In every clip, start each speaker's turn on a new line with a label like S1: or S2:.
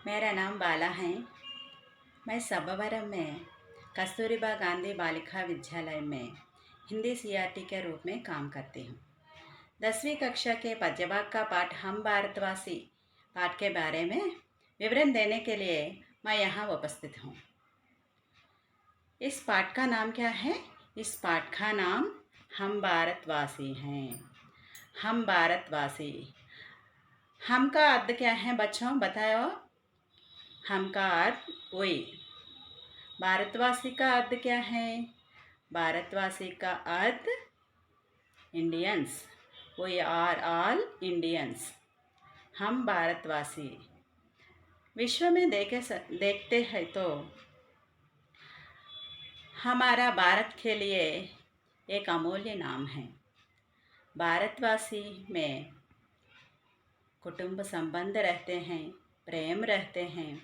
S1: मेरा नाम बाला है। मैं सबवरम में कस्तूरबा गांधी बालिका विद्यालय में हिंदी सीआरटी के रूप में काम करती हूँ। 10वीं कक्षा के पद्यभाग का पाठ हम भारतवासी पाठ के बारे में विवरण देने के लिए मैं यहाँ उपस्थित हूँ। इस पाठ का नाम क्या है? इस पाठ का नाम हम भारतवासी हैं। हम भारतवासी। हम का अर्थ क्या है बच्चों, बताओ। हम का अर्थ वही। भारतवासी का अर्थ क्या है? भारतवासी का अर्थ Indians. We are all Indians. हम भारतवासी। विश्व में देखते हैं तो हमारा भारत के लिए एक अमूल्य नाम है। भारतवासी में कुटुंब संबंध रहते हैं, प्रेम रहते हैं,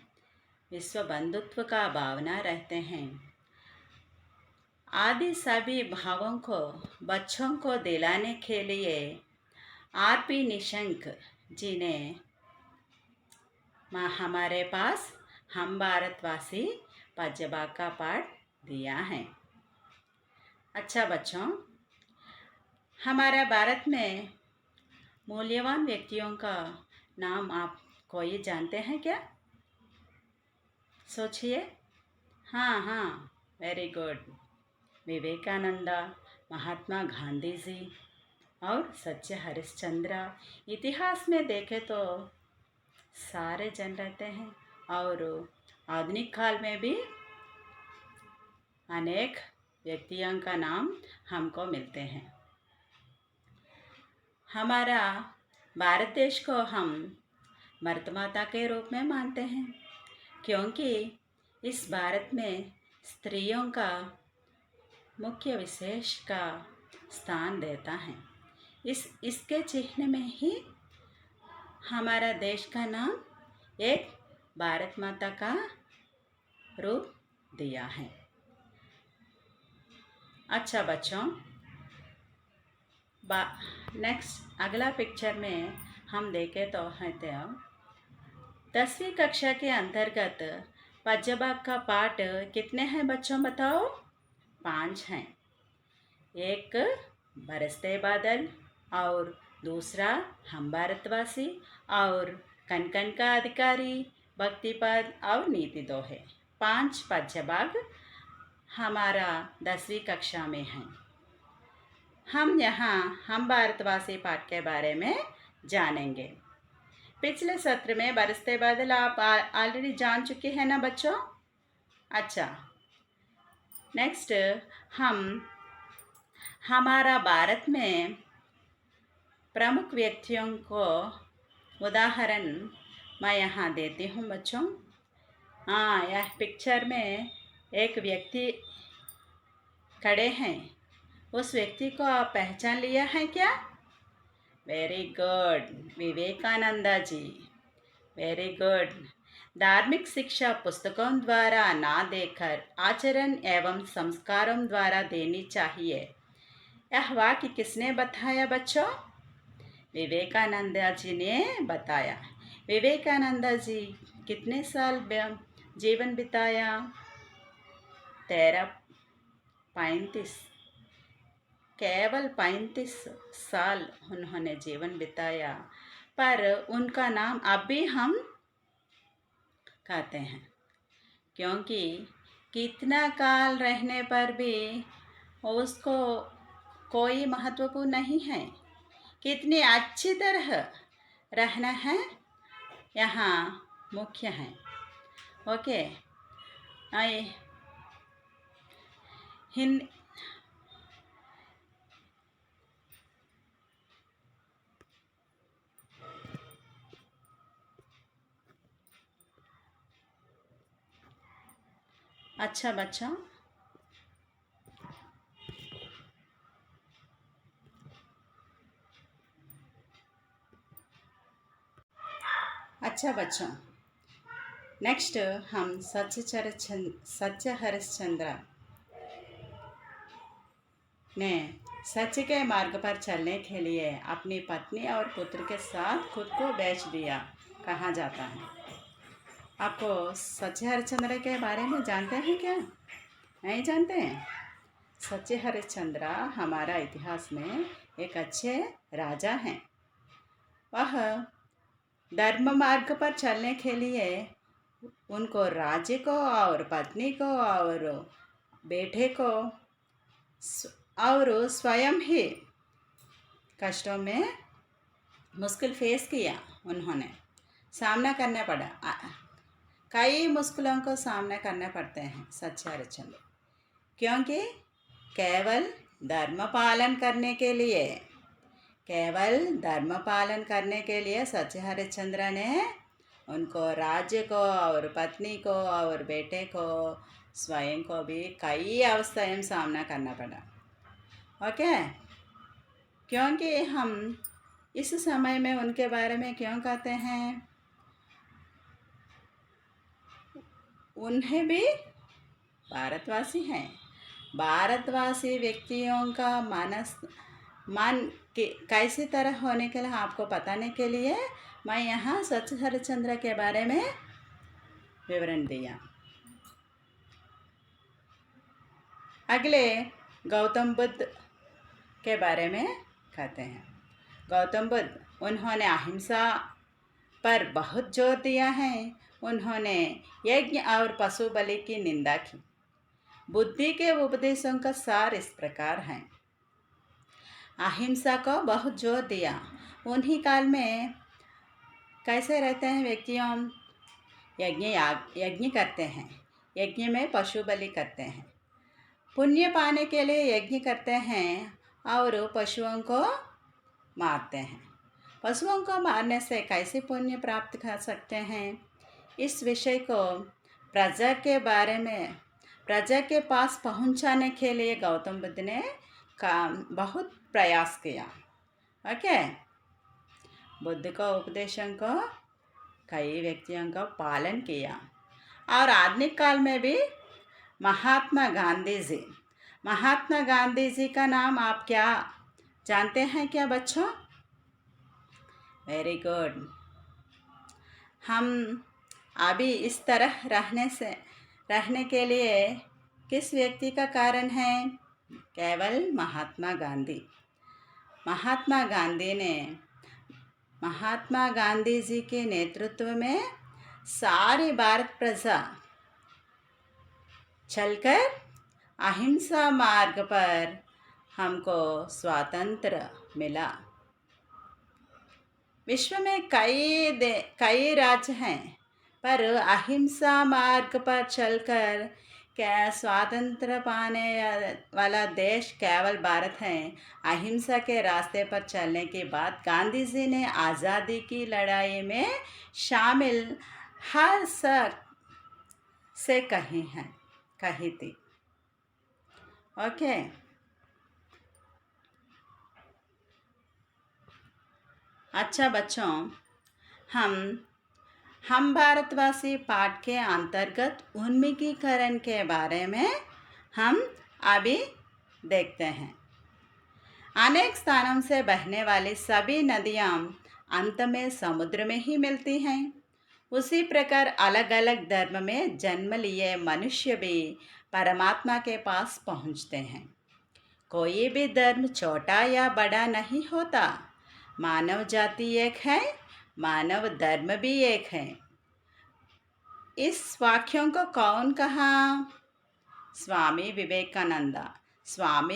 S1: विश्व बंधुत्व का भावना रहते हैं। आदि सभी भावों को बच्चों को दिलाने के लिए आर.पी. निशंक जी ने हमारे पास हम भारतवासी पद्यभाग का पाठ दिया है। अच्छा बच्चों, हमारा भारत में मूल्यवान व्यक्तियों का नाम आप कोई जानते हैं क्या? सोचिए। हाँ, वेरी गुड। विवेकानंदा, महात्मा गांधी जी और सच्चे हरिश्चंद्र। इतिहास में देखें तो सारे जन रहते हैं और आधुनिक काल में भी अनेक व्यक्तियों का नाम हमको मिलते हैं। हमारा भारत देश को हम भारत माता के रूप में मानते हैं, क्योंकि इस भारत में स्त्रियों का मुख्य विशेष का स्थान देता है। इसके चिन्ह में ही हमारा देश का नाम एक भारत माता का रूप दिया है। अच्छा बच्चों, नेक्स्ट अगला पिक्चर में हम देखें तो है 10वीं कक्षा के अंतर्गत पद्यभाग का पाठ कितने हैं बच्चों, बताओ? 5 हैं। एक बरसते बादल और दूसरा हम भारतवासी और कण कण का अधिकारी, भक्तिपद और नीति दोहे। 5 पद्यभाग हमारा 10वीं कक्षा में हैं। हम यहाँ हम भारतवासी पाठ के बारे में जानेंगे। पिछले सत्र में बरसते बादल आप ऑलरेडी जान चुके हैं ना बच्चों? अच्छा, नेक्स्ट हम हमारा भारत में प्रमुख व्यक्तियों को उदाहरण मैं यहाँ देती हूँ बच्चों। हाँ, यह पिक्चर में एक व्यक्ति खड़े हैं। उस व्यक्ति को आप पहचान लिया है क्या? Very good, Vivekananda ji. Very good. धार्मिक शिक्षा पुस्तकों द्वारा ना देकर आचरण एवं संस्कारों द्वारा देनी चाहिए। यह वाक्य किसने बताया बच्चों? विवेकानंदा जी ने बताया। विवेकानंदा जी कितने साल जीवन बिताया? 35 केवल 35 साल उन्होंने जीवन बिताया, पर उनका नाम अब भी हम कहते हैं, क्योंकि कितना काल रहने पर भी उसको कोई महत्वपूर्ण नहीं है। कितनी अच्छी तरह रहना है यहाँ मुख्य है। ओके, हिंद अच्छा बच्चों, नेक्स्ट हम सच्चे हरिश्चंद्र ने सच के मार्ग पर चलने के लिए अपनी पत्नी और पुत्र के साथ खुद को बेच दिया कहा जाता है। आपको सच्चे हरिश्चंद्र के बारे में जानते हैं क्या? नहीं जानते हैं? सच्चे हरिश्चंद्र हमारा इतिहास में एक अच्छे राजा हैं। वह धर्म मार्ग पर चलने के लिए उनको राज्य को और पत्नी को और बेटे को और स्वयं ही कष्टों में मुश्किल फेस किया। उन्होंने सामना करना पड़ा। कई मुश्किलों को सामना करना पड़ते हैं सच्चे हरिश्चंद्र, क्योंकि केवल धर्म पालन करने के लिए सच्चे हरिश्चंद्र ने उनको राज्य को और पत्नी को और बेटे को स्वयं को भी कई अवस्थाएं सामना करना पड़ा। ओके, क्योंकि हम इस समय में उनके बारे में क्यों कहते हैं? उन्हें भी भारतवासी हैं। भारतवासी व्यक्तियों का मन कैसी तरह होने के लिए आपको बताने के लिए मैं यहाँ सच्चे हरिश्चंद्र के बारे में विवरण दिया। अगले गौतम बुद्ध के बारे में कहते हैं। गौतम बुद्ध, उन्होंने अहिंसा पर बहुत जोर दिया है। उन्होंने यज्ञ और पशु बलि की निंदा की। बुद्धि के उपदेशों का सार इस प्रकार है। अहिंसा को बहुत जोर दिया। उन्हीं काल में कैसे रहते हैं व्यक्तियों? यज्ञ करते हैं। यज्ञ में पशु बलि करते हैं। पुण्य पाने के लिए यज्ञ करते हैं और पशुओं को मारते हैं। पशुओं को मारने से कैसे पुण्य प्राप्त कर सकते हैं? इस विषय को प्रजा के पास पहुंचाने के लिए गौतम बुद्ध ने बहुत प्रयास किया। ओके, बुद्ध को उपदेशों को कई व्यक्तियों का पालन किया। और आधुनिक काल में भी महात्मा गांधी जी का नाम आप क्या जानते हैं क्या बच्चों? Very good. हम अभी इस तरह रहने के लिए किस व्यक्ति का कारण है? केवल महात्मा गांधी जी के नेतृत्व में सारी भारत प्रजा चलकर अहिंसा मार्ग पर हमको स्वातंत्र मिला। विश्व में कई राज्य हैं, पर अहिंसा मार्ग पर चलकर क्या स्वातंत्र पाने वाला देश केवल भारत है। अहिंसा के रास्ते पर चलने के बाद गांधी जी ने आज़ादी की लड़ाई में शामिल हर से कही थी। ओके, अच्छा बच्चों, हम भारतवासी पाठ के अंतर्गत उन्मुखीकरण के बारे में हम अभी देखते हैं। अनेक स्थानों से बहने वाली सभी नदियाँ अंत में समुद्र में ही मिलती हैं। उसी प्रकार अलग अलग धर्म में जन्म लिए मनुष्य भी परमात्मा के पास पहुँचते हैं। कोई भी धर्म छोटा या बड़ा नहीं होता। मानव जाति एक है, मानव धर्म भी एक है। इस वाक्यों को कौन कहा? स्वामी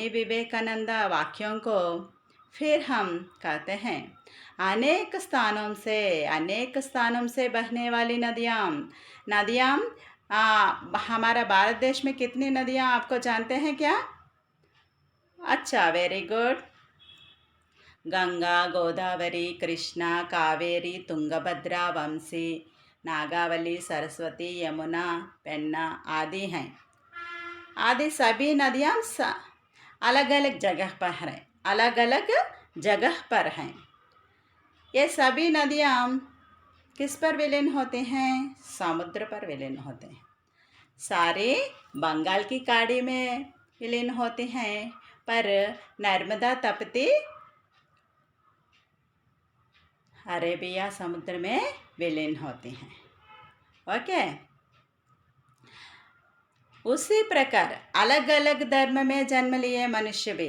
S1: विवेकानंद वाक्यों को फिर हम कहते हैं। अनेक स्थानों से बहने वाली नदियाँ हमारा भारत देश में कितनी नदियाँ आपको जानते हैं क्या? अच्छा, वेरी गुड। गंगा, गोदावरी, कृष्णा, कावेरी, तुंगभद्रा, वंशी, नागावली, सरस्वती, यमुना, पेन्ना आदि हैं। आदि सभी नदियाँ अलग अलग जगह पर हैं। ये सभी नदियाँ किस पर विलीन होते हैं? समुद्र पर विलीन होते हैं। सारे बंगाल की खाड़ी में विलीन होते हैं, पर नर्मदा तपती अरेबिया समुद्र में विलीन होते हैं। ओके। उसी प्रकार अलग अलग धर्म में जन्म लिए मनुष्य भी,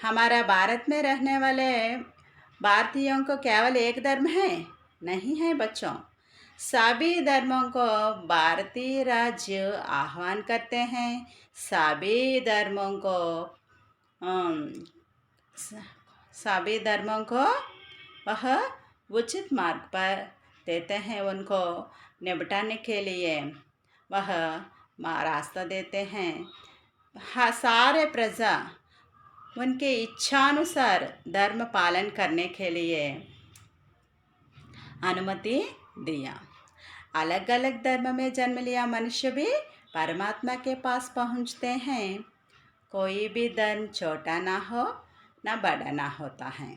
S1: हमारा भारत में रहने वाले भारतीयों को केवल एक धर्म है नहीं है बच्चों। सभी धर्मों को भारतीय राज्य आह्वान करते हैं। सभी धर्मों को अम, सभी धर्मों को वह उचित मार्ग पर देते हैं। उनको निपटाने के लिए वह रास्ता देते हैं। हाँ, सारे प्रजा उनके इच्छानुसार धर्म पालन करने के लिए अनुमति दिया। अलग अलग धर्म में जन्म लिया मनुष्य भी परमात्मा के पास पहुंचते हैं। कोई भी धर्म छोटा ना हो ना बड़ा ना होता है।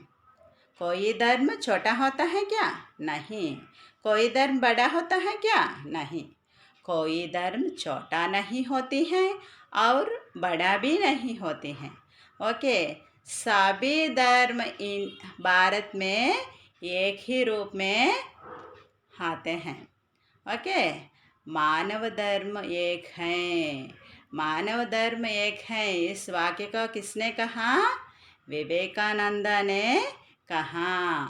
S1: कोई धर्म छोटा होता है क्या? नहीं। कोई धर्म बड़ा होता है क्या? नहीं। कोई धर्म छोटा नहीं होती है और बड़ा भी नहीं होती है। ओके, सभी धर्म इन भारत में एक ही रूप में आते हैं। ओके, मानव धर्म एक है। मानव धर्म एक है। इस वाक्य को किसने कहा? विवेकानंद ने कहा।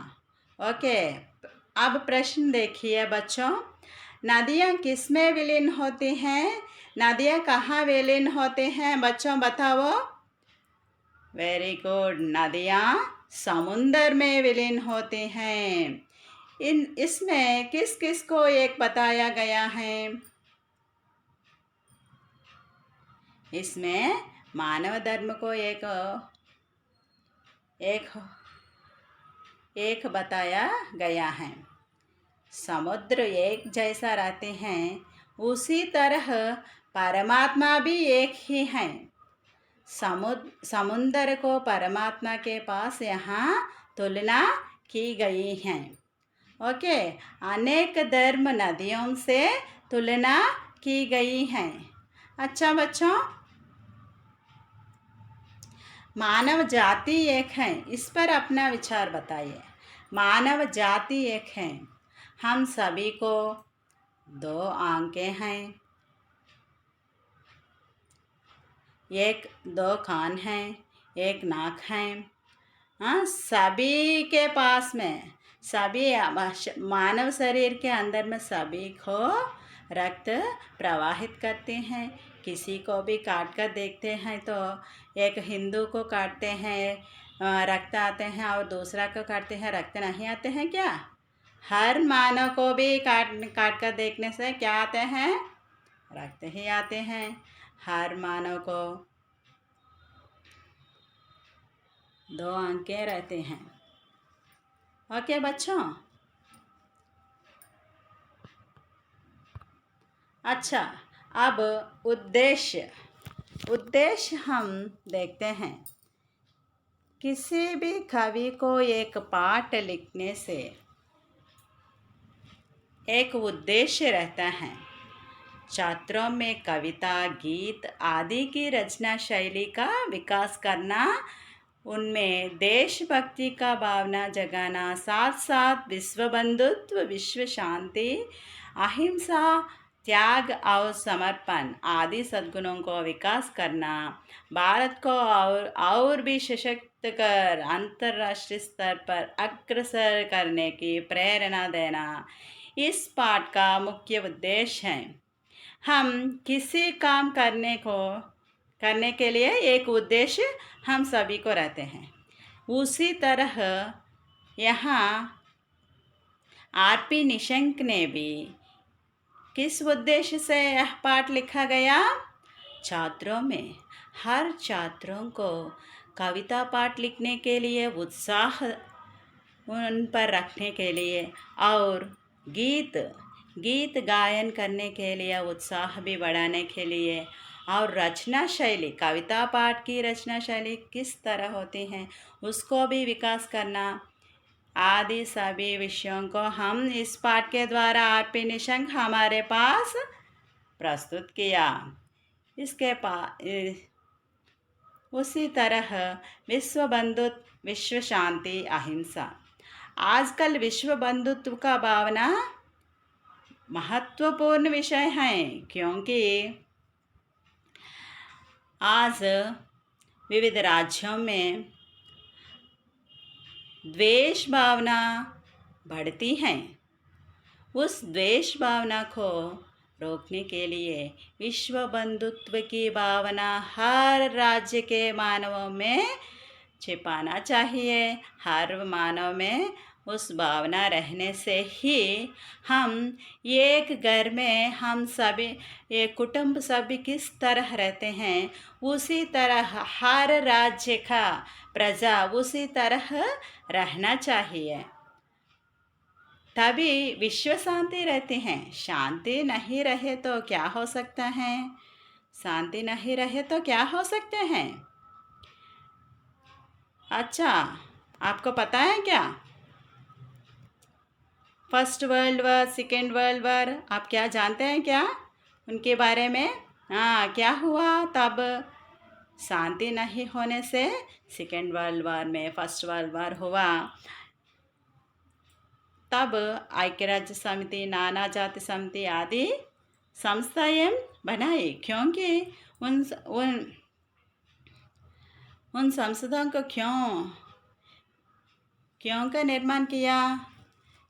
S1: ओके, अब प्रश्न देखिए बच्चों, नदियाँ किस में विलीन होती हैं? नदियाँ कहाँ विलीन होते हैं बच्चों बताओ। वेरी गुड, नदियाँ समुंदर में विलीन होती हैं। इसमें किस किस को एक बताया गया है? इसमें मानव धर्म को एक बताया गया है। समुद्र एक जैसा रहते हैं, उसी तरह परमात्मा भी एक ही है। समुद्र को परमात्मा के पास यहाँ तुलना की गई है। ओके, अनेक धर्म नदियों से तुलना की गई है। अच्छा बच्चों, मानव जाति एक है, इस पर अपना विचार बताइए। मानव जाति एक है। हम सभी को दो आंखें हैं, दो कान हैं, एक नाक है। हाँ, सभी के पास में सभी मानव शरीर के अंदर में सभी को रक्त प्रवाहित करते हैं। किसी को भी काट कर देखते हैं तो एक हिंदू को काटते हैं रक्त आते हैं और दूसरा को काटते हैं रक्त नहीं आते हैं क्या? हर मानव को भी काट कर देखने से क्या आते हैं? रक्त ही आते हैं। हर मानव को दो आंखें रहते हैं। ओके बच्चों, अच्छा, अब उद्देश्य हम देखते हैं। किसी भी कवि को एक पाठ लिखने से एक उद्देश्य रहता है। छात्रों में कविता, गीत आदि की रचना शैली का विकास करना, उनमें देशभक्ति का भावना जगाना, साथ साथ विश्व बंधुत्व, विश्व शांति, अहिंसा, त्याग और समर्पण आदि सद्गुणों को विकास करना, भारत को और भी सशक्त कर अंतर्राष्ट्रीय स्तर पर अग्रसर करने की प्रेरणा देना इस पाठ का मुख्य उद्देश्य है। हम किसी काम करने के लिए एक उद्देश्य हम सभी को रहते हैं। उसी तरह यहाँ आर.पी. निशंक ने भी किस उद्देश्य से यह पाठ लिखा गया? छात्रों में हर छात्रों को कविता पाठ लिखने के लिए उत्साह उन पर रखने के लिए और गीत गायन करने के लिए उत्साह भी बढ़ाने के लिए, और रचना शैली, कविता पाठ की रचना शैली किस तरह होती है उसको भी विकास करना आदि सभी विषयों को हम इस पाठ के द्वारा आर.पी. निशंक हमारे पास प्रस्तुत किया। इसके उसी तरह विश्व बंधुत्व, विश्व शांति, अहिंसा। आजकल विश्व बंधुत्व का भावना महत्वपूर्ण विषय है, क्योंकि आज विविध राज्यों में द्वेष भावना बढ़ती है। उस द्वेष भावना को रोकने के लिए विश्व बंधुत्व की भावना हर राज्य के मानवों में छिपाना चाहिए। हर मानव में उस भावना रहने से ही हम एक घर में हम सभी एक कुटुंब सभी किस तरह रहते हैं, उसी तरह हर राज्य का प्रजा उसी तरह रहना चाहिए, तभी विश्व शांति रहती है। शांति नहीं रहे तो क्या हो सकता है? शांति नहीं रहे तो क्या हो सकते हैं? अच्छा, आपको पता है क्या first world war, second world war, आप क्या जानते हैं क्या उनके बारे में? हाँ, क्या हुआ तब? शांति नहीं होने से सेकेंड वर्ल्ड वॉर में फर्स्ट वर्ल्ड वॉर हुआ। तब ऐक्य राज्य समिति, नाना जाति समिति आदि संस्थाएं बनाई, क्योंकि उन संस्थाओं को क्यों का निर्माण किया?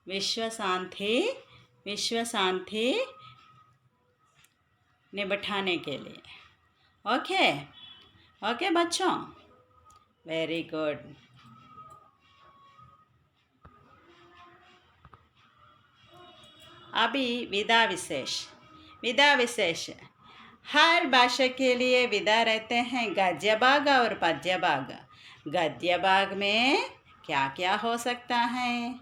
S1: विश्व शांति निबटाने के लिए। ओके बच्चों, वेरी गुड। अभी विधा विशेष हर भाषा के लिए विधा रहते हैं, गद्य भाग और पद्य भाग। गद्य भाग में क्या क्या हो सकता है?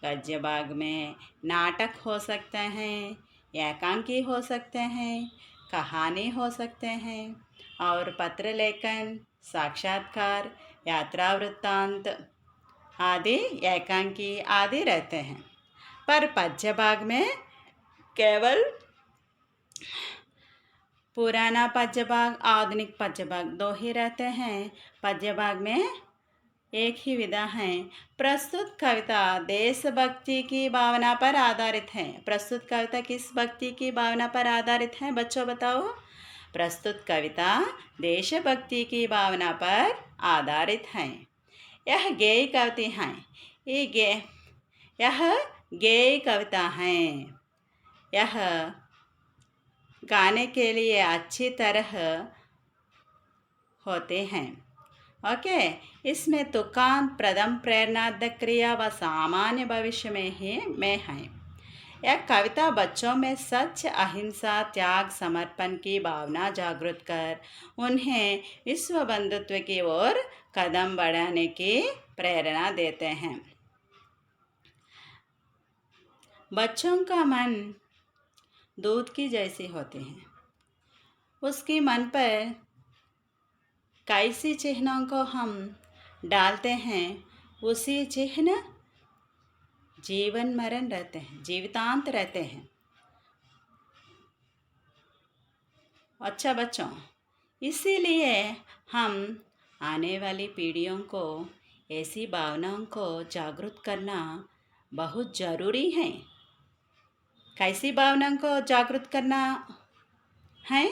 S1: गद्य भाग में नाटक हो सकते हैं, एकांकी हो सकते हैं, कहानी हो सकते हैं, और पत्र लेखन, साक्षात्कार, यात्रा वृत्तांत आदि एकांकी आदि रहते हैं। पर पद्य भाग में केवल पुराना पद्य भाग, आधुनिक पद्य भाग दो ही रहते हैं। पद्य भाग में एक ही विधा है। प्रस्तुत कविता देशभक्ति की भावना पर आधारित है। प्रस्तुत कविता किस भक्ति की भावना पर आधारित है बच्चों, बताओ? प्रस्तुत कविता देशभक्ति की भावना पर आधारित है। यह गेय कविता है। यह गेय कविता है। यह गाने के लिए अच्छी तरह होते हैं। ओके, इसमें तुकांत, प्रथम प्रेरणादायक क्रिया व सामान्य भविष्य में है। यह कविता बच्चों में सच, अहिंसा, त्याग, समर्पण की भावना जागृत कर उन्हें विश्व बंधुत्व की ओर कदम बढ़ाने की प्रेरणा देते हैं। बच्चों का मन दूध की जैसी होती है। उसकी मन पर कैसी चिन्हों को हम डालते हैं, उसी चिन्ह जीवन मरण रहते हैं, जीवितांत रहते हैं। अच्छा बच्चों, इसीलिए हम आने वाली पीढ़ियों को ऐसी भावनाओं को जागृत करना बहुत ज़रूरी है। कैसी भावनाओं को जागृत करना है?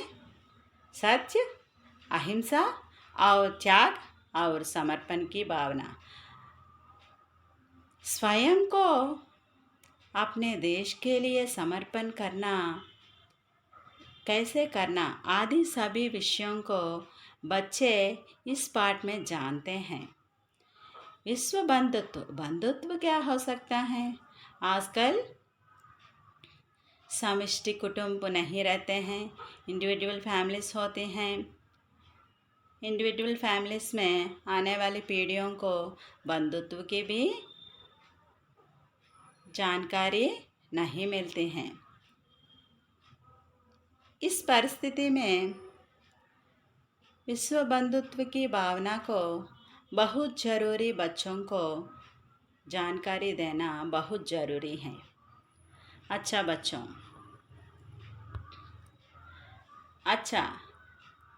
S1: सत्य, अहिंसा और त्याग और समर्पण की भावना। स्वयं को अपने देश के लिए समर्पण करना, कैसे करना आदि सभी विषयों को बच्चे इस पाठ में जानते हैं। विश्व बंधुत्व क्या हो सकता है? आजकल समष्टि कुटुंब नहीं रहते हैं, इंडिविजुअल फैमिलीज होते हैं। इंडिविजुअल फैमिलीज में आने वाली पीढ़ियों को बंधुत्व की भी जानकारी नहीं मिलती हैं। इस परिस्थिति में विश्व बंधुत्व की भावना को बहुत ज़रूरी, बच्चों को जानकारी देना बहुत ज़रूरी है। अच्छा बच्चों,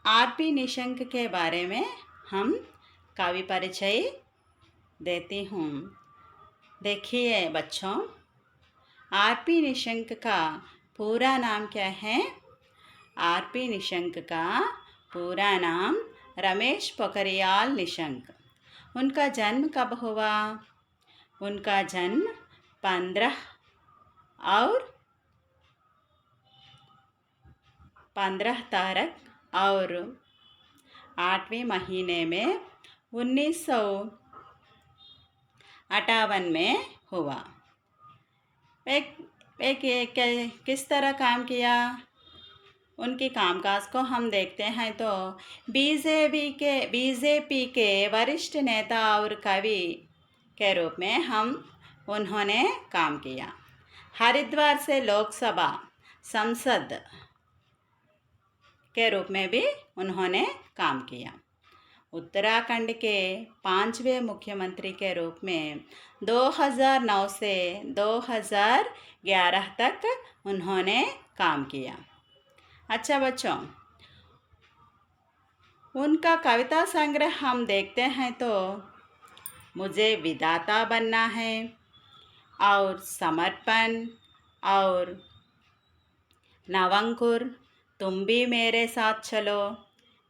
S1: आरपी निशंक के बारे में हम कवि परिचय देती हूँ। देखिए बच्चों, आरपी निशंक का पूरा नाम क्या है? आरपी निशंक का पूरा नाम रमेश पोखरियाल निशंक। उनका जन्म कब हुआ? उनका जन्म 15 और 15 तारीख और 8वें महीने में 1958 में हुआ। किस तरह काम किया? उनके कामकाज को हम देखते हैं तो बीजेपी के वरिष्ठ नेता और कवि के रूप में उन्होंने काम किया। हरिद्वार से लोकसभा संसद के रूप में भी उन्होंने काम किया। उत्तराखंड के 5वें मुख्यमंत्री के रूप में 2009 से 2011 तक उन्होंने काम किया। अच्छा बच्चों, उनका कविता संग्रह हम देखते हैं तो मुझे विधाता बनना है और समर्पण और नवंकुर, तुम भी मेरे साथ चलो,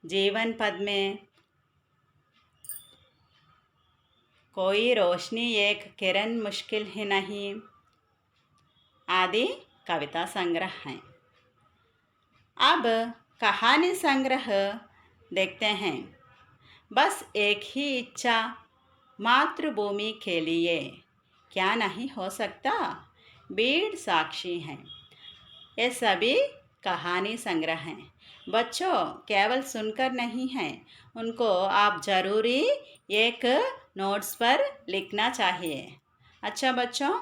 S1: जीवन पद में कोई रोशनी एक किरण मुश्किल ही नहीं आदि कविता संग्रह हैं। अब कहानी संग्रह देखते हैं। बस एक ही इच्छा मातृभूमि के लिए, क्या नहीं हो सकता? बीड़ साक्षी हैं। ये सभी कहानी संग्रह हैं। बच्चों, केवल सुनकर नहीं हैं, उनको आप ज़रूरी एक नोट्स पर लिखना चाहिए। अच्छा बच्चों,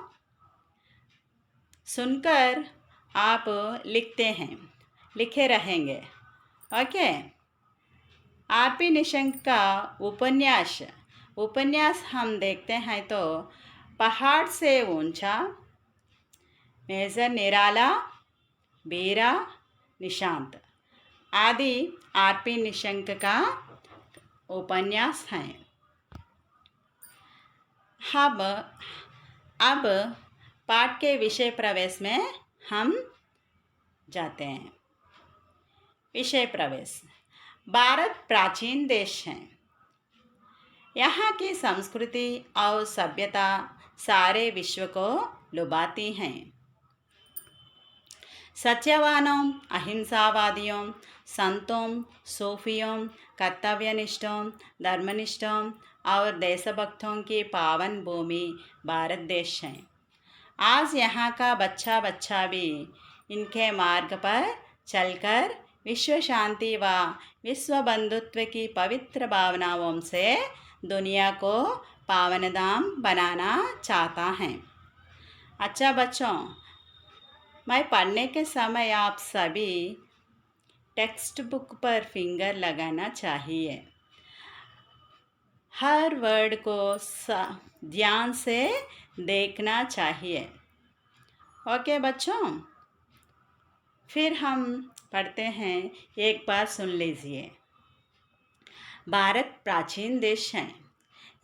S1: सुनकर आप लिखे रहेंगे। ओके। आरपी निशंक का उपन्यास हम देखते हैं तो पहाड़ से ऊंचा, मेजर निराला, बीरा, निशांत आदि आरपी निशंक का उपन्यास हैं। अब पाठ के विषय प्रवेश में हम जाते हैं। विषय प्रवेश। भारत प्राचीन देश है। यहाँ की संस्कृति और सभ्यता सारे विश्व को लुभाती हैं। सत्यवानों, अहिंसावादियों, संतों, सूफियों, कर्तव्यनिष्ठों, धर्मनिष्ठों और देशभक्तों की पावन भूमि भारत देश है। आज यहाँ का बच्चा भी इनके मार्ग पर चलकर विश्व शांति व विश्व बंधुत्व की पवित्र भावनाओं से दुनिया को पावनधाम बनाना चाहता है। अच्छा बच्चों, मैं पढ़ने के समय आप सभी टेक्स्ट बुक पर फिंगर लगाना चाहिए। हर वर्ड को ध्यान से देखना चाहिए। ओके बच्चों, फिर हम पढ़ते हैं। एक बार सुन लीजिए। भारत प्राचीन देश है।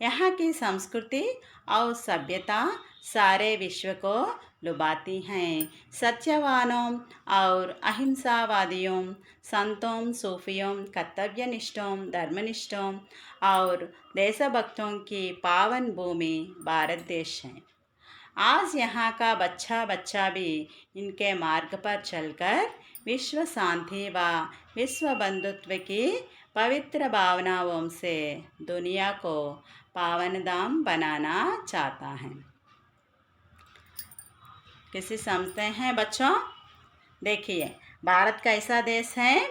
S1: यहाँ की संस्कृति और सभ्यता सारे विश्व को लुभाती हैं। सत्यवानों और अहिंसावादियों, संतों, सूफियों, कर्तव्यनिष्ठों, धर्मनिष्ठों और देशभक्तों की पावन भूमि भारत देश है। आज यहाँ का बच्चा भी इनके मार्ग पर चलकर विश्व शांति व विश्व बंधुत्व की पवित्र भावनाओं से दुनिया को पावनधाम बनाना चाहता है। किसी समझते हैं बच्चों? देखिए, भारत कैसा देश है?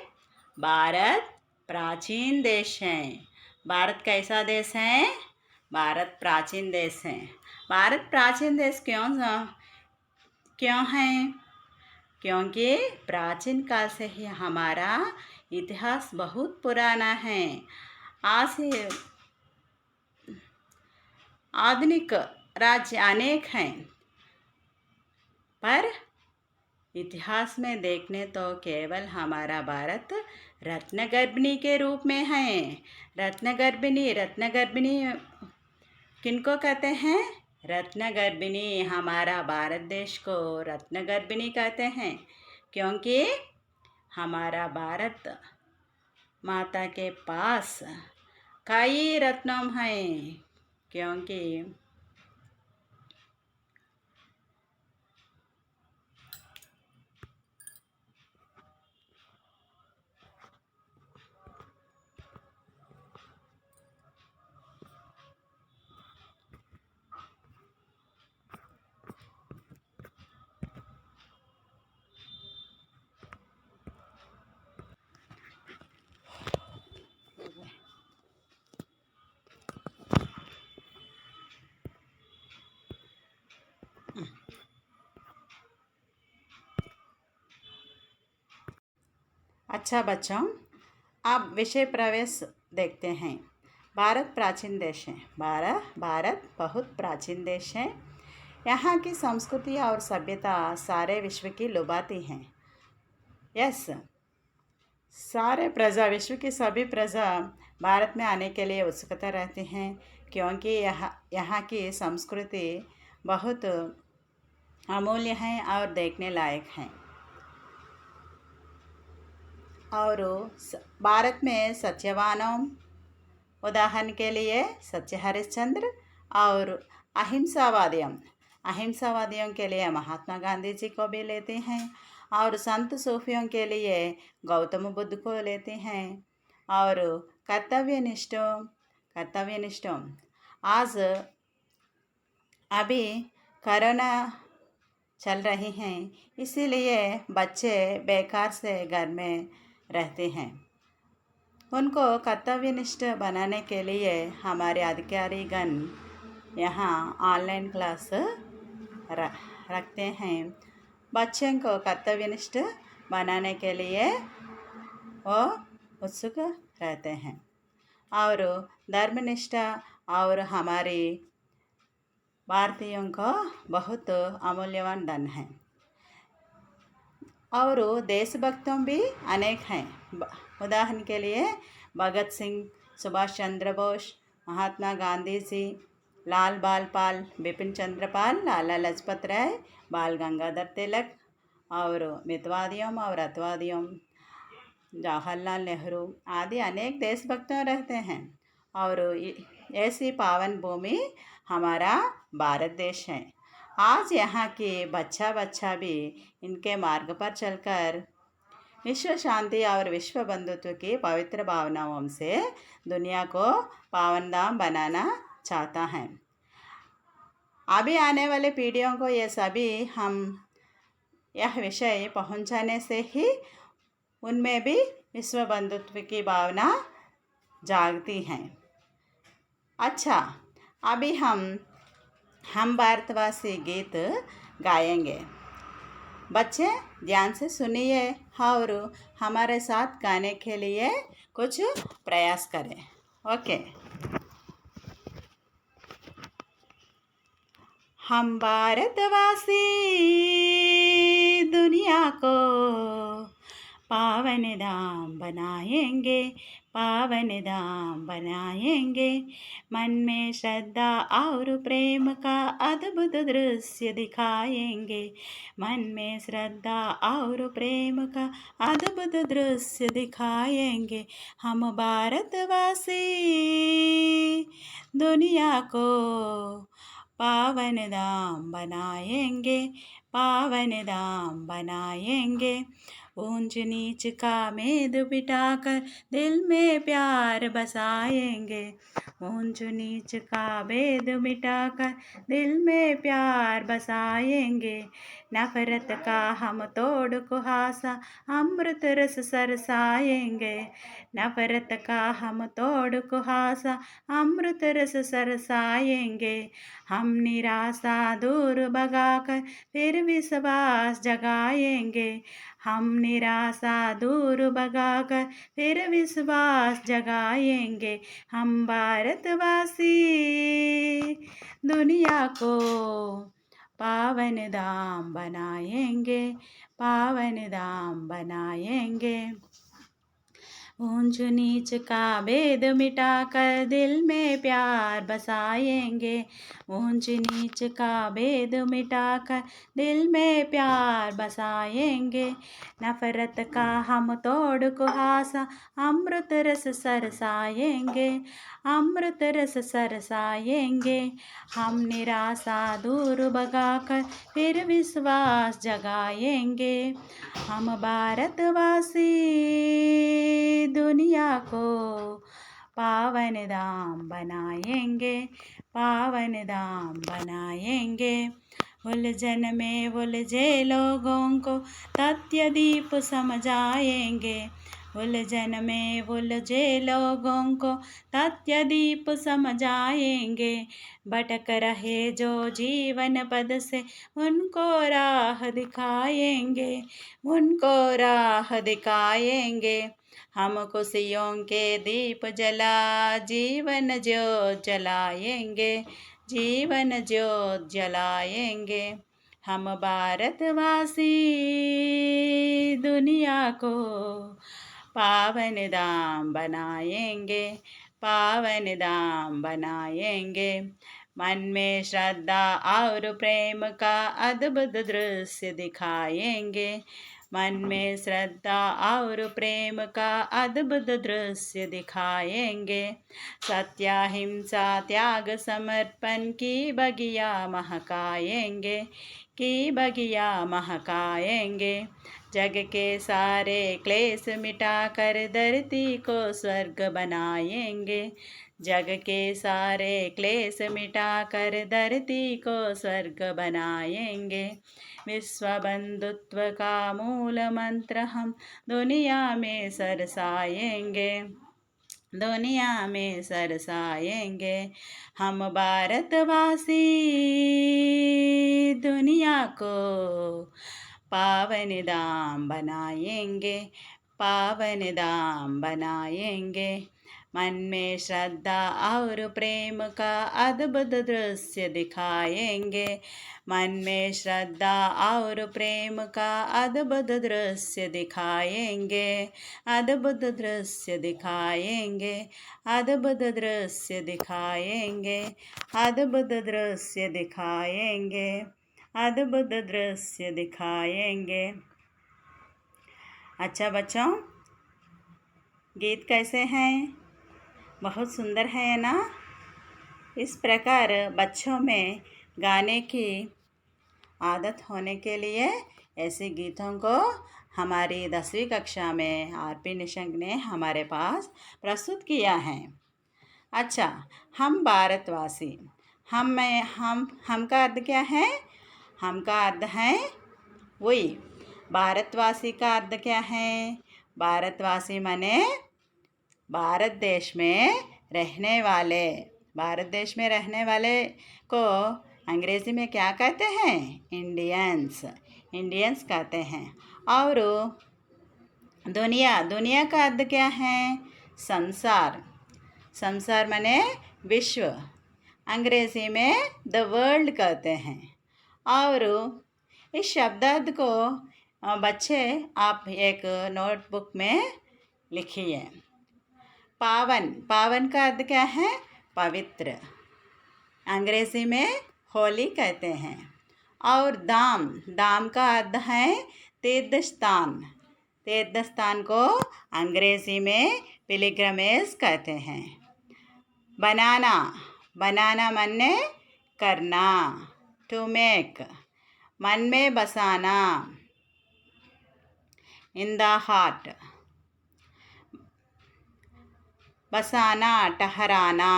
S1: भारत प्राचीन देश है। भारत कैसा देश है? भारत प्राचीन देश है। भारत प्राचीन देश क्यों है? क्योंकि प्राचीन काल से ही हमारा इतिहास बहुत पुराना है। आज आधुनिक राज्य अनेक हैं, पर इतिहास में देखने तो केवल हमारा भारत रत्नगर्भिणी के रूप में है। रत्नगर्भिणी किनको कहते हैं? रत्नगर्भिणी, हमारा भारत देश को रत्नगर्भिणी कहते हैं। क्योंकि हमारा भारत माता के पास कई रत्नम हैं, क्योंकि अच्छा बच्चों, अब विषय प्रवेश देखते हैं। भारत प्राचीन देश है। भारत बहुत प्राचीन देश है। यहाँ की संस्कृति और सभ्यता सारे विश्व की लुभाती हैं। यस, सारे प्रजा, विश्व की सभी प्रजा भारत में आने के लिए उत्सुकता रहती हैं, क्योंकि यहाँ की संस्कृति बहुत अमूल्य है और देखने लायक हैं। और भारत में सत्यवानों, उदाहरण के लिए सत्य हरिश्चंद्र, और अहिंसावादियों के लिए महात्मा गांधी जी को भी लेते हैं, और संत सूफियों के लिए गौतम बुद्ध को लेते हैं, और कर्तव्यनिष्ठों आज अभी कोरोना चल रही हैं, इसीलिए बच्चे बेकार से घर में रहते हैं। उनको कर्तव्यनिष्ठ बनाने के लिए हमारे अधिकारीगण यहाँ ऑनलाइन क्लास रखते हैं। बच्चों को कर्तव्यनिष्ठ बनाने के लिए वो उत्सुक रहते हैं। और धर्मनिष्ठा और हमारी भारतीयों का बहुत अमूल्यवान धन है। और देशभक्तों भी अनेक हैं। उदाहरण के लिए भगत सिंह, सुभाष चंद्र बोस, महात्मा गांधी जी, लाल बाल पाल, बिपिन चंद्र पाल, लाला लाजपत राय, बाल गंगाधर तिलक, और मितवादियों और अतवादियों जवाहरलाल नेहरू आदि अनेक देशभक्तों रहते हैं। और ऐसी पावन भूमि हमारा भारत देश है। आज यहाँ के बच्चा भी इनके मार्ग पर चलकर विश्व शांति और विश्व बंधुत्व की पवित्र भावनाओं से दुनिया को पावनधाम बनाना चाहता है। अभी आने वाले पीढ़ियों को ये सभी हम यह विषय पहुंचाने से ही उनमें भी विश्व बंधुत्व की भावना जागती हैं। अच्छा, अभी हम भारतवासी गीत गाएंगे। बच्चे ध्यान से सुनिए और हमारे साथ गाने के लिए कुछ प्रयास करें। ओके। हम भारतवासी दुनिया को पावन धाम बनाएंगे, पावन धाम बनाएंगे। मन में श्रद्धा और प्रेम का अद्भुत दृश्य दिखाएंगे। मन में श्रद्धा और प्रेम का अद्भुत दृश्य दिखाएंगे। हम भारतवासी दुनिया को पावन धाम बनाएंगे, पावन धाम बनाएंगे। ऊंच नीच का भेद मिटाकर दिल में प्यार बसाएंगे। ऊंच नीच का भेद मिटाकर दिल में प्यार बसाएंगे। नफरत का हम तोड़ कुहासा अमृत रस सरसाएंगे। नफरत का हम तोड़ कुहासा अमृत रस सरसाएंगे। हम निराशा दूर भगाकर फिर विश्वास जगाएंगे। हम निराशा दूर भगाकर फिर विश्वास जगाएंगे। हम भारतवासी दुनिया को पावन धाम बनाएंगे, पावन धाम बनाएंगे। ऊंच नीच का भेद मिटाकर दिल में प्यार बसाएंगे। ऊंच नीच का भेद मिटाकर दिल में प्यार बसाएंगे। नफरत का हम तोड़ कुहासा अमृत रस सरसाएंगे। अमृत रस सरसाएंगे। हम निराशा दूर भगाकर फिर विश्वास जगाएंगे। हम भारतवासी दुनिया को पावन धाम बनाएंगे। पावन धाम बनाएंगे। उलझन में उलझे लोगों को तथ्य दीप समझाएंगे। उलझन में उलझे लोगों को तथ्य दीप समझाएंगे। भटक रहे जो जीवन पद से उनको राह दिखाएंगे। उनको राह दिखाएंगे। हम खुशियों के दीप जला जीवन ज्योत जलाएंगे। जीवन ज्योत जलाएंगे। हम भारतवासी दुनिया को पावन धाम बनाएंगे। पावन धाम बनाएंगे। मन में श्रद्धा और प्रेम का अद्भुत दृश्य दिखाएंगे। मन में श्रद्धा और प्रेम का अद्भुत दृश्य दिखाएंगे। सत्य अहिंसा त्याग समर्पण की बगिया महकाएंगे। की बगिया महकाएंगे। जग के सारे क्लेश मिटाकर धरती को स्वर्ग बनाएंगे। जग के सारे क्लेश मिटाकर धरती को स्वर्ग बनाएंगे। विश्व बंधुत्व का मूल मंत्र हम दुनिया में सरसाएंगे। दुनिया में सरसाएंगे। हम भारतवासी दुनिया को पावन धाम बनाएंगे। पावन धाम बनाएंगे। मन में श्रद्धा और प्रेम का अद्भुत दृश्य दिखाएंगे। मन में श्रद्धा और प्रेम का अद्भुत दृश्य दिखाएंगे। अद्भुत दृश्य दिखाएंगे। अद्भुत दृश्य दिखाएंगे। अद्भुत दृश्य दिखाएंगे। अद्भुत दृश्य दिखाएंगे। अच्छा बच्चों, गीत कैसे हैं? बहुत सुंदर है ना? इस प्रकार बच्चों में गाने की आदत होने के लिए ऐसे गीतों को हमारी 10वीं कक्षा में आरपी निशंक ने हमारे पास प्रस्तुत किया है। अच्छा, हम भारतवासी, हम का अर्थ क्या है? हम का अर्थ है वही। भारतवासी का अर्थ क्या है? भारतवासी माने भारत देश में रहने वाले। भारत देश में रहने वाले को अंग्रेज़ी में क्या कहते हैं? इंडियंस। इंडियंस कहते हैं। और दुनिया का अर्थ क्या है? संसार। संसार माने विश्व। अंग्रेज़ी में द वर्ल्ड कहते हैं। और इस शब्दार्थ को बच्चे आप एक नोटबुक में लिखिए। पावन का अर्थ क्या है? पवित्र। अंग्रेज़ी में होली कहते हैं। और दाम का अर्थ है तीर्थस्थान। तीर्थस्थान को अंग्रेज़ी में पिलग्रमेज कहते हैं। बनाना माने करना, टू मेक। मन में बसाना, इन द हार्ट। बसाना, ठहराना,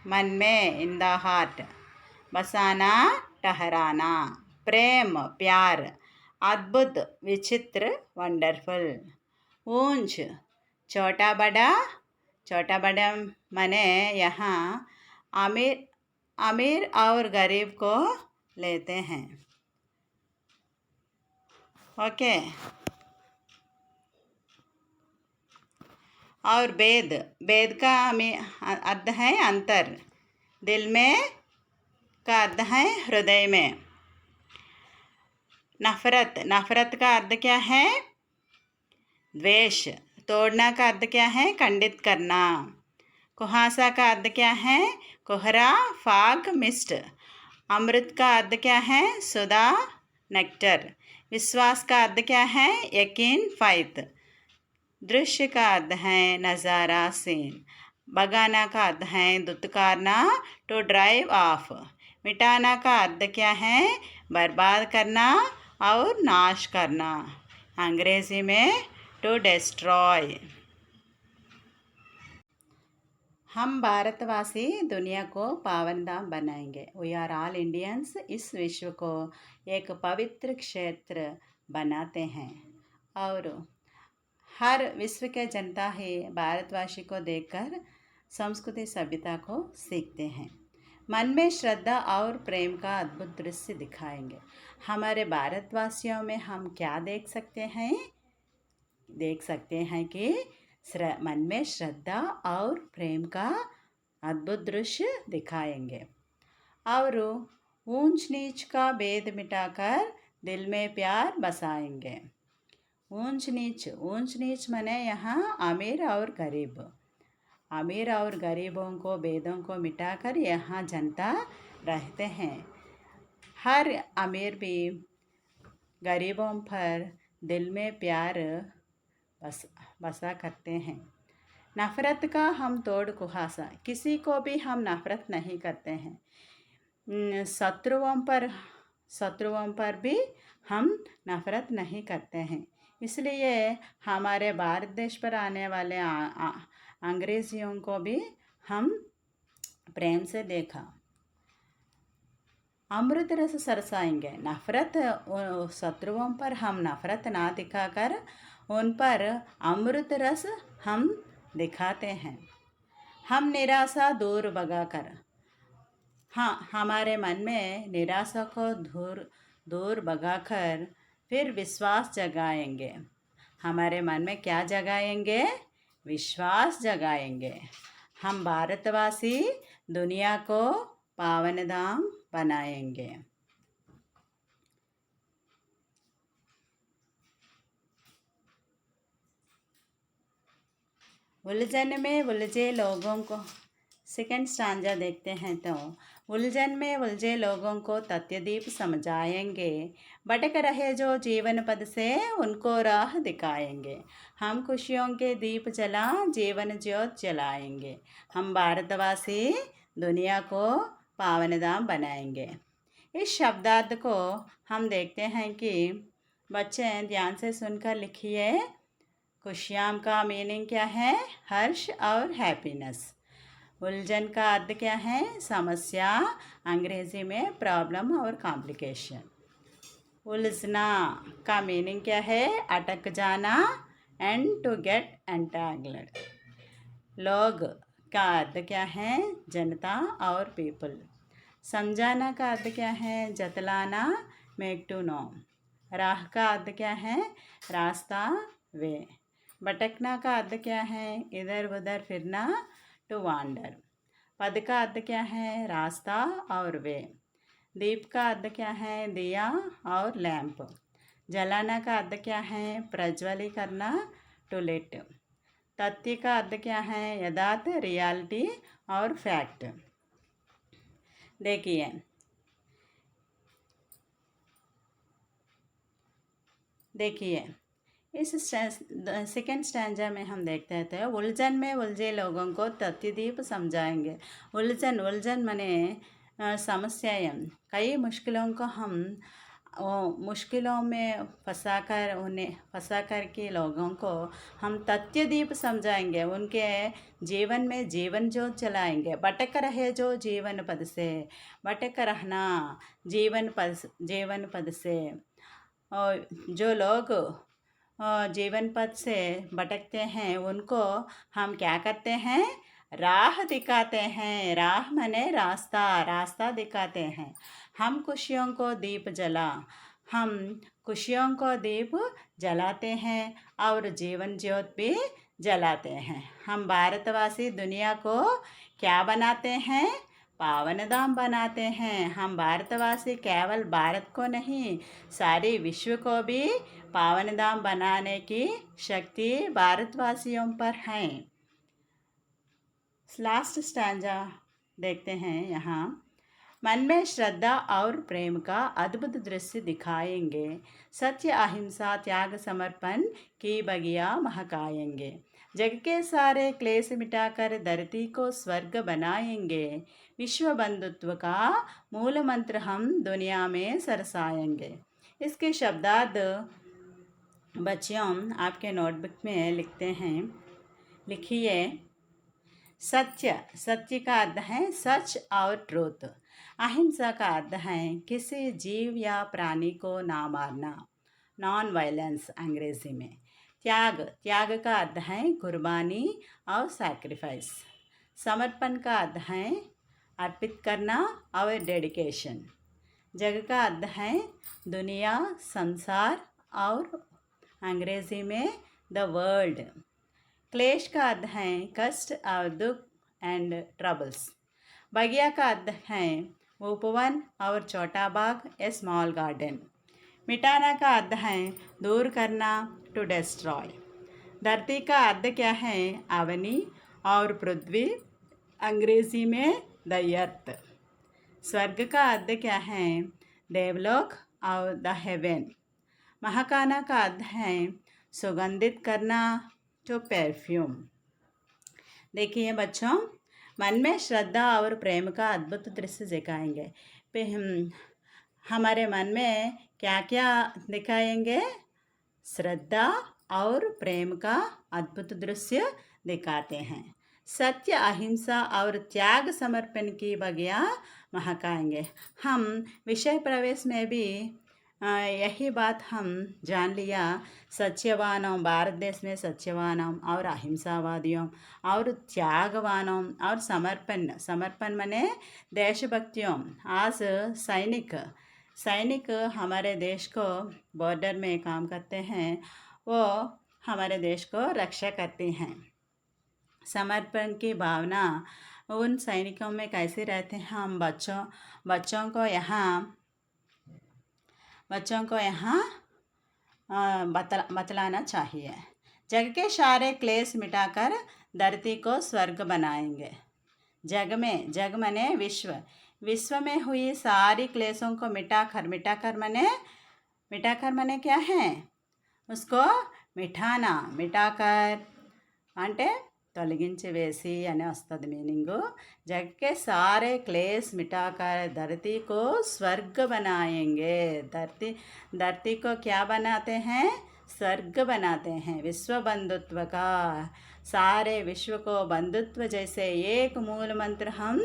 S1: मन में, इन द हार्ट। बसाना, ठहराना। प्रेम, प्यार। अद्भुत, विचित्र, वंडरफुल। ऊंच, छोटा बड़ा माने यहाँ अमीर और गरीब को लेते हैं। ओके। और वेद का अर्थ है अंतर। दिल में का अर्थ है हृदय में। नफरत का अर्थ क्या है? द्वेष। तोड़ना का अर्थ क्या है? खंडित करना। कुहासा का अर्थ क्या है? कोहरा, फाग, मिस्ट। अमृत का अर्थ क्या है? सुधा, नेक्टर। विश्वास का अर्थ क्या है? यकीन, फाइथ। दृश्य का अर्थ है नज़ारा, सीन। भगाना का अर्थ है दुत्कारना, टू ड्राइव ऑफ। मिटाना का अर्थ क्या है? बर्बाद करना और नाश करना। अंग्रेजी में टू डिस्ट्रॉय। हम भारतवासी दुनिया को पावन धाम बनाएंगे। वी आर ऑल इंडियंस इस विश्व को एक पवित्र क्षेत्र बनाते हैं और हर विश्व के जनता ही भारतवासी को देखकर संस्कृति सभ्यता को सीखते हैं। मन में श्रद्धा और प्रेम का अद्भुत दृश्य दिखाएंगे। हमारे भारतवासियों में हम क्या देख सकते हैं? देख सकते हैं कि मन में श्रद्धा और प्रेम का अद्भुत दृश्य दिखाएंगे और ऊंच नीच का भेद मिटाकर दिल में प्यार बसाएंगे। ऊंच नीच माने यहाँ अमीर और गरीब। अमीर और गरीबों को भेदों को मिटाकर यहाँ जनता रहते हैं। हर अमीर भी गरीबों पर दिल में प्यार बसा करते हैं। नफ़रत का हम तोड़ कुहासा, किसी को भी हम नफ़रत नहीं करते हैं। शत्रुओं पर भी हम नफ़रत नहीं करते हैं। इसलिए हमारे भारत देश पर आने वाले अंग्रेज़ियों को भी हम प्रेम से देखा। अमृत रस सरसाएंगे। नफ़रत शत्रुओं पर हम नफ़रत ना दिखाकर उन पर अमृत रस हम दिखाते हैं। हम निराशा दूर भगाकर, हाँ, हमारे मन में निराशा को दूर भगाकर फिर विश्वास जगाएंगे। हमारे मन में क्या जगाएंगे? विश्वास जगाएंगे। हम भारतवासी दुनिया को पावन धाम बनाएंगे। उलझन में उलझे लोगों को, सेकंड स्टांजा देखते हैं तो, उलझन में उलझे लोगों को तथ्यदीप समझाएंगे। भटक रहे जो जीवन पद से उनको राह दिखाएंगे। हम खुशियों के दीप जला जीवन ज्योत जलाएंगे। हम भारतवासी दुनिया को पावन धाम बनाएंगे। इस शब्दार्थ को हम देखते हैं कि बच्चे ध्यान से सुनकर लिखिए। खुशियाँ का मीनिंग क्या है? हर्ष और हैप्पीनेस। उलझन का अर्थ क्या है? समस्या, अंग्रेजी में प्रॉब्लम और कॉम्प्लिकेशन। उलझना का मीनिंग क्या है? अटक जाना एंड टू गेट एंटैंगल्ड। लोग का अर्थ क्या है? जनता और पीपल। समझाना का अर्थ क्या है? जतलाना, मेक टू नो। राह का अर्थ क्या है? रास्ता, वे। भटकना का अर्थ क्या है? इधर उधर फिरना, टू वांडर। पद का अर्थ क्या है? रास्ता और वे। दीप का अर्थ क्या है? दिया और लैंप। जलाना का अर्थ क्या है? प्रज्वलित करना, टू लिट। तथ्य का अर्थ क्या है? यथार्थ, रियलिटी और फैक्ट। देखिए इस सेकेंड स्टैंजा में हम देखते हैं, उलझन में उलझे लोगों को तथ्यदीप समझाएंगे। उलझन माने समस्याएं। कई मुश्किलों को हम मुश्किलों में फंसा कर के लोगों को हम तथ्यदीप समझाएंगे। उनके जीवन में जीवन ज्योत जलाएंगे। भटक रहे जो जीवन पद से, भटक रहना जीवन पद से। और जो लोग जीवन पथ से भटकते हैं उनको हम क्या करते हैं? राह दिखाते हैं। राह माने रास्ता दिखाते हैं। हम खुशियों को दीप जलाते हैं और जीवन ज्योत भी जलाते हैं। हम भारतवासी दुनिया को क्या बनाते हैं? पावन धाम बनाते हैं। हम भारतवासी केवल भारत को नहीं, सारे विश्व को भी पावन धाम बनाने की शक्ति भारतवासियों पर है। लास्ट स्टैंजा देखते हैं यहाँ। मन में श्रद्धा और प्रेम का अद्भुत दृश्य दिखाएंगे, सत्य अहिंसा त्याग समर्पण की बगिया महकाएंगे। जग के सारे क्लेश मिटाकर धरती को स्वर्ग बनाएंगे। विश्व बंधुत्व का मूल मंत्र हम दुनिया में सरसाएंगे। इसके शब्दार्थ बच्चों आपके नोटबुक में लिखते हैं, लिखिए। सत्य, सत्य का अर्थ है सच और ट्रूथ। अहिंसा का अर्थ है किसी जीव या प्राणी को ना मारना, नॉन वायलेंस अंग्रेजी में। त्याग, त्याग का अर्थ है कुर्बानी और सैक्रिफाइस। समर्पण का अर्थ है अर्पित करना और डेडिकेशन। जग का अर्थ है दुनिया, संसार और अंग्रेजी में द वर्ल्ड। क्लेश का अर्थ है कष्ट और दुख एंड ट्रबल्स। बगिया का अर्थ है उपवन और छोटा बाग, ए स्मॉल गार्डन। मिटाना का अर्थ है दूर करना, टू डिस्ट्रॉय। धरती का अर्थ क्या है? अवनी और पृथ्वी, अंग्रेजी में द अर्थ। स्वर्ग का अर्थ क्या है? देवलोक और द हेवन। महकाना का अर्थ है सुगंधित करना, टू परफ्यूम। देखिए बच्चों, मन में श्रद्धा और प्रेम का अद्भुत दृश्य दिखाएंगे। हमारे मन में क्या क्या दिखाएंगे? श्रद्धा और प्रेम का अद्भुत दृश्य दिखाते हैं। सत्य अहिंसा और त्याग समर्पण की बगिया महकाएंगे। हम विषय प्रवेश में भी यही बात हम जान लिया। सत्यवानों, भारत देश में सत्यवानों और अहिंसावादियों और त्यागवानों और समर्पण, समर्पण माने देशभक्तियों। आज सैनिक हमारे देश को बॉर्डर में काम करते हैं, वो हमारे देश को रक्षा करते हैं। समर्पण की भावना उन सैनिकों में कैसे रहते हैं? हम बच्चों को यहाँ बतलाना चाहिए। जग के सारे क्लेश मिटाकर धरती को स्वर्ग बनाएंगे। जग मने विश्व में हुई सारी क्लेशों को मिटाकर मने क्या है? उसको मिटाकर అంటే తొలగించి వేసి అని వస్తుంది మీనింగు। जग के सारे क्लेश मिटाकर धरती को स्वर्ग बनाएंगे। धरती को क्या बनाते हैं? स्वर्ग बनाते हैं। विश्व बंधुत्व का, सारे विश्व को बंधुत्व जैसे एक मूल मंत्र हम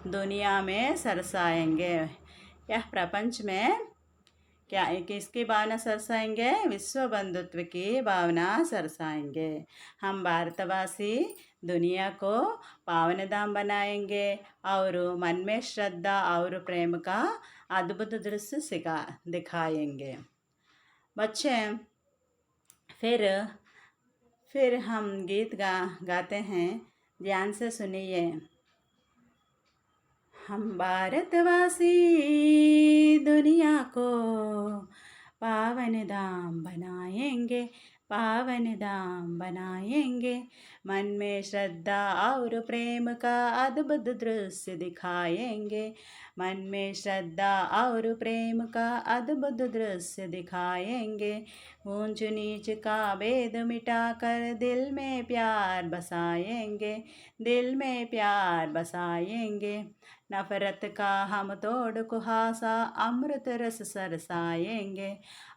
S1: दुनिया में सरसाएंगे। यह प्रपंच में क्या किसकी भावना सरसाएंगे? विश्व बंधुत्व की भावना सरसाएंगे। हम भारतवासी दुनिया को पावन धाम बनाएंगे और मन में श्रद्धा और प्रेम का अद्भुत दृश्य दिखाएंगे। बच्चे, फिर हम गीत गाते हैं, ध्यान से सुनिए। हम भारतवासी दुनिया को पावन धाम बनाएंगे, पावन धाम बनाएंगे। मन में श्रद्धा और प्रेम का अद्भुत दृश्य दिखाएंगे। मन में श्रद्धा और प्रेम का अद्भुत दृश्य दिखाएंगे। ऊंच नीच का भेद मिटाकर दिल में प्यार बसाएंगे, दिल में प्यार बसाएंगे। नफरत का हम तोड़ कुहासा अमृत रस सरसाएंगे,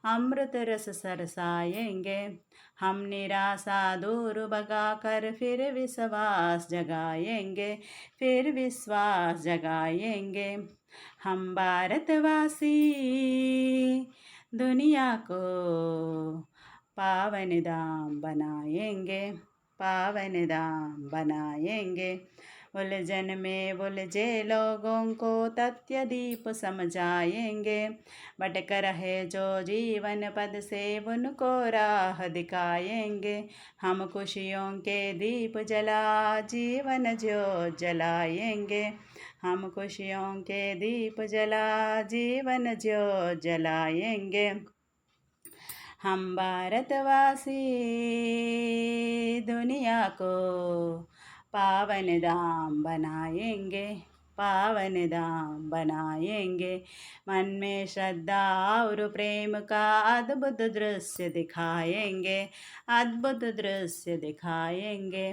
S1: अमृत रस सरसाएंगे। हम निराशा दूर भगाकर फिर विश्वास जगाएंगे, फिर विश्वास जगाएंगे। हम भारतवासी दुनिया को पावन धाम बनाएंगे, पावन धाम बनाएंगे। उलझन में उलझे लोगों को तथ्य दीप समझाएंगे। भटक रहे जो जीवन पद से उनको राह दिखाएंगे। हम खुशियों के दीप जला जीवन ज्योत जलाएंगे। हम खुशियों के दीप जला जीवन ज्योत जलाएंगे। हम भारतवासी दुनिया को पावन धाम बनाएंगे। पावन धाम बनाएंगे। मन में श्रद्धा और प्रेम का अद्भुत दृश्य दिखाएंगे। अद्भुत दृश्य दिखाएंगे।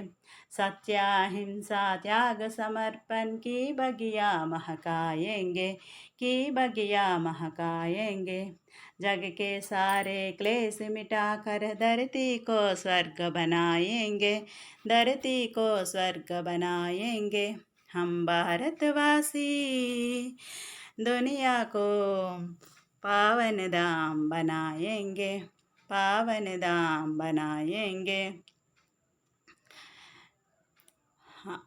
S1: सत्य अहिंसा त्याग समर्पण की बगिया महकाएंगे। की बगिया महकाएंगे। जग के सारे क्लेश मिटाकर धरती को स्वर्ग बनाएंगे। धरती को स्वर्ग बनाएंगे। हम भारतवासी दुनिया को पावन धाम बनाएंगे। पावन धाम बनाएंगे। हाँ।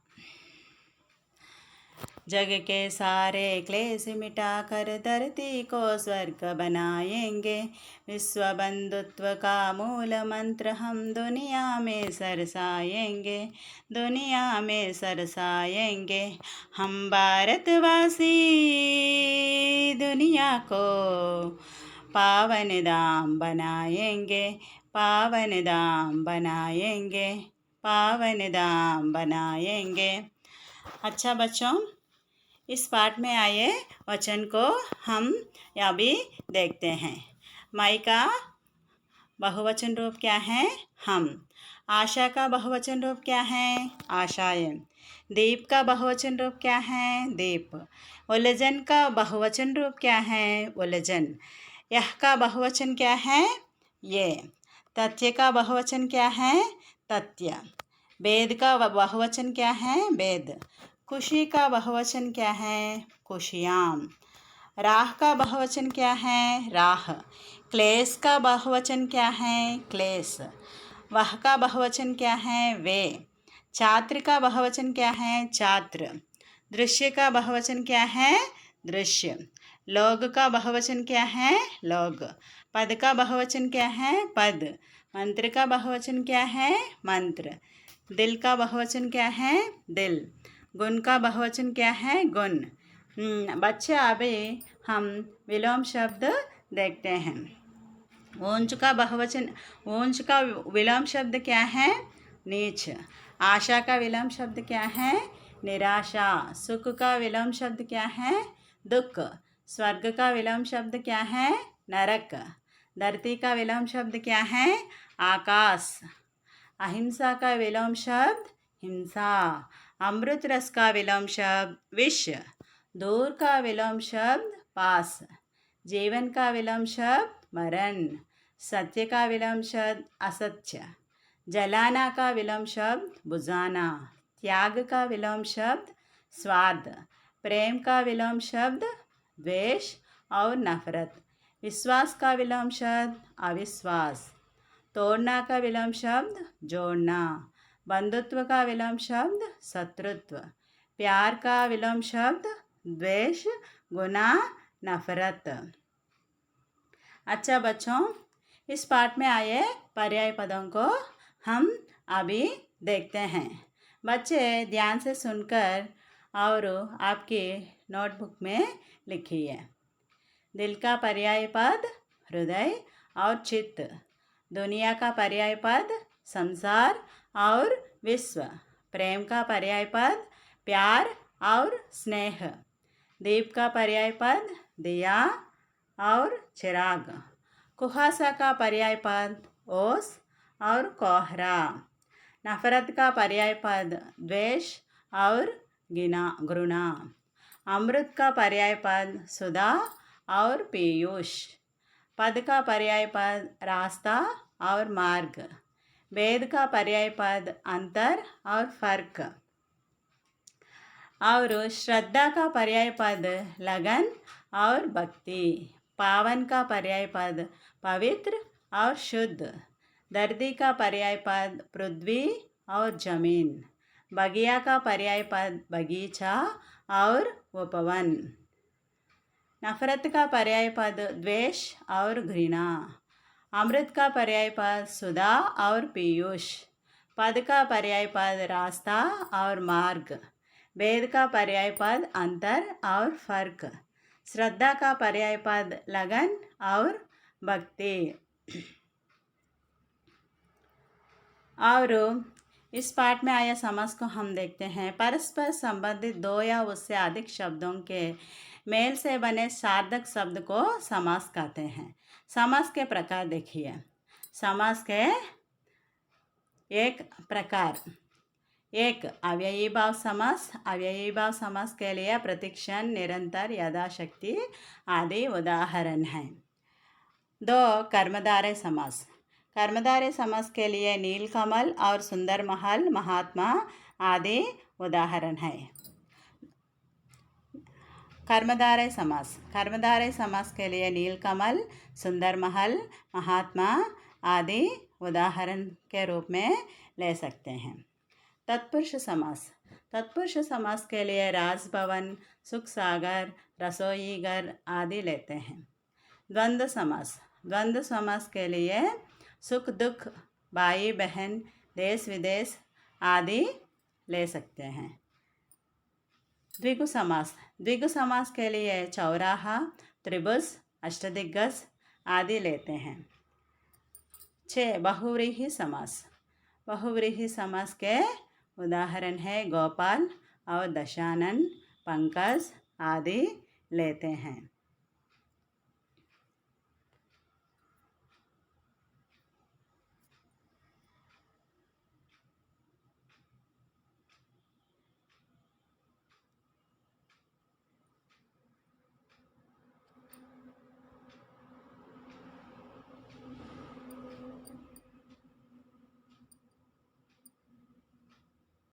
S1: जग के सारे क्लेश मिटाकर धरती को स्वर्ग बनाएंगे। विश्व बंधुत्व का मूल मंत्र हम दुनिया में सरसाएंगे। दुनिया में सरसाएंगे। हम भारतवासी दुनिया को पावन धाम बनाएंगे। पावन धाम बनाएंगे। पावन धाम बनाएंगे। अच्छा बच्चों, इस पाठ में आए वचन को हम अभी देखते हैं। माई का बहुवचन रूप क्या है? हम। आशा का बहुवचन रूप क्या है? आशाएं। दीप का बहुवचन रूप क्या है? दीप। उलझन का बहुवचन रूप क्या है? उलझन। यह का बहुवचन क्या है? ये। तथ्य का बहुवचन क्या है? तथ्य। वेद का बहुवचन क्या है? वेद। खुशी का बहुवचन क्या है? खुशियाँ। राह का बहुवचन क्या है? राह। क्लेश का बहुवचन क्या है? क्लेश। वह का बहुवचन क्या है? वे। छात्र का बहुवचन क्या है? छात्र। दृश्य का बहुवचन क्या है? दृश्य। लोग का बहुवचन क्या है? लोग। पद का बहुवचन क्या है? पद। मंत्र का बहुवचन क्या है? मंत्र। दिल का बहुवचन क्या है? दिल। गुण का बहुवचन क्या है? गुण। बच्चे अभी हम विलोम शब्द देखते हैं। ऊंच का बहुवचन, ऊंच का विलोम शब्द क्या है? नीच। आशा का विलोम शब्द क्या है? निराशा। सुख का विलोम शब्द क्या है? दुख। स्वर्ग का विलोम शब्द क्या है? नरक। धरती का विलोम शब्द क्या है? आकाश। अहिंसा का विलोम शब्द हिंसा। अमृत रस का विलोम शब्द विष। दूर का विलोम शब्द पास। जीवन का विलोम शब्द मरण। सत्य का विलोम शब्द असत्य। जलाना का विलोम शब्द बुझाना। त्याग का विलोम शब्द स्वाद। प्रेम का विलोम शब्द द्वेष और नफरत। विश्वास का विलोम शब्द अविश्वास। तोड़ना का विलोम शब्द जोड़ना। बंधुत्व का विलोम शब्द शत्रुत्व। प्यार का विलोम शब्द द्वेष, गुनाह, नफरत। अच्छा बच्चों, इस पाठ में आए पर्याय पदों को हम अभी देखते हैं। बच्चे ध्यान से सुनकर और आपके नोटबुक में लिखिए। दिल का पर्याय पद हृदय और चित्त। दुनिया का पर्याय पद संसार और विश्व। प्रेम का पर्याय पद प्यार और स्नेह। दीप का पर्याय पद दिया और चिराग। कुहासा का पर्याय पद ओस और कोहरा। नफरत का पर्याय पद द्वेष और घृणा। अमृत का पर्याय पद सुधा और पीयूष। पद का पर्याय पद रास्ता और मार्ग। वेद का पर्याय पद अंतर और फर्क। और श्रद्धा का पर्याय पद लगन और भक्ति। पावन का पर्याय पद पवित्र और शुद्ध। धरती का पर्याय पद पृथ्वी और जमीन। बगिया का पर्याय पद बगीचा और उपवन। नफरत का पर्याय पद द्वेष और घृणा। अमृत का पर्याय पद सुधा और पीयूष। पद का पर्याय पद रास्ता और मार्ग। भेद का पर्याय पद अंतर और फर्क। श्रद्धा का पर्याय पद लगन और भक्ति। और इस पाठ में आया समास को हम देखते हैं। परस्पर संबंधित दो या उससे अधिक शब्दों के मेल से बने सार्थक शब्द को समास कहते हैं। समास के प्रकार देखिए। समास के एक प्रकार, एक अव्ययी भाव समास। अव्ययी भाव समास के लिए प्रतिक्षण, निरंतर, यथाशक्ति आदि उदाहरण हैं। दो कर्मधारय समास। कर्मधारय समास के लिए नीलकमल और सुंदर महल, महात्मा आदि उदाहरण है। कर्मधारय समास। कर्मधारय समास के लिए नीलकमल, सुंदर महल, महात्मा आदि उदाहरण के रूप में ले सकते हैं। तत्पुरुष समास। तत्पुरुष समास के लिए राजभवन, सुख सागर, रसोई घर आदि लेते हैं। द्वंद्व समास। द्वंद्व समास के लिए सुख दुख, भाई बहन, देश विदेश आदि ले सकते हैं। द्विगु समास। द्विगु समास के लिए चौराहा, त्रिभुज, अष्टदिग्गज आदि लेते हैं। 6 बहुव्रीहि समास। बहुव्रीहि समास के उदाहरण है गोपाल और दशानन, पंकज आदि लेते हैं।